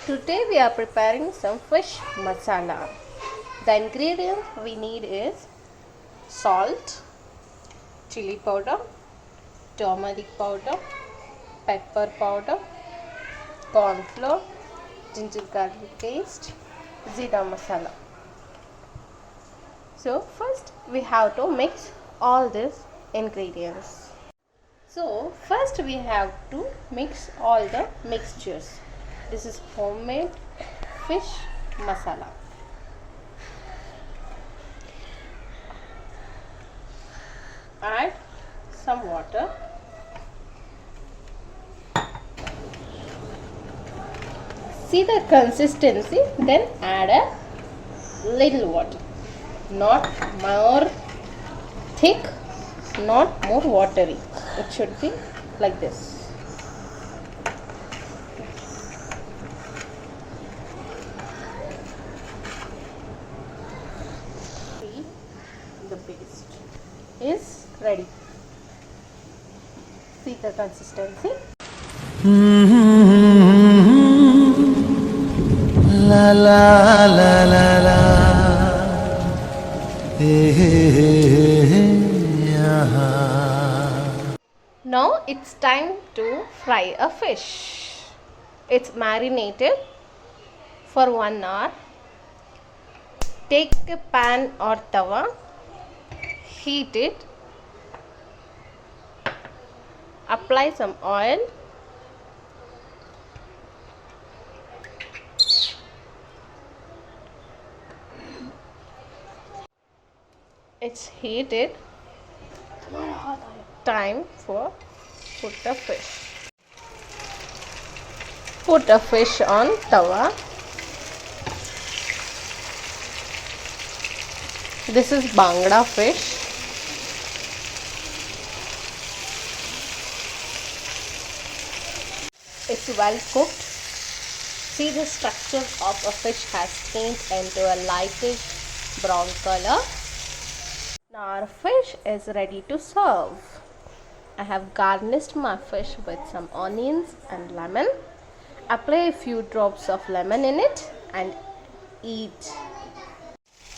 Today we are preparing some fish masala. The ingredients we need is salt, chilli powder, turmeric powder, pepper powder, cornflour, ginger garlic paste, zeera masala. So first we have to mix all these ingredients. So first we have to mix all the mixtures. This is homemade fish masala. Add some water. See the consistency, then add a little water. Not more thick, not more watery. It should be like this. The paste is ready. See the consistency. La la la la la. Hey, hey, hey, hey, Now it's time to fry a fish. It's marinated for 1 hour. Take a pan or tawa, heat it, apply some oil, it's heated. Time for put the fish. Put a fish on tawa. This is bangda fish. It's well cooked. See, the structure of a fish has changed into a lightish brown color. Now our fish is ready to serve. I have garnished my fish with some onions and lemon. Apply a few drops of lemon in it and eat.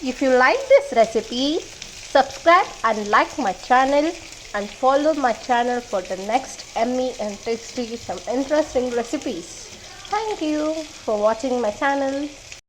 If you like this recipe, subscribe and like my channel and follow my channel for the next yummy and tasty some interesting recipes. Thank you for watching my channel.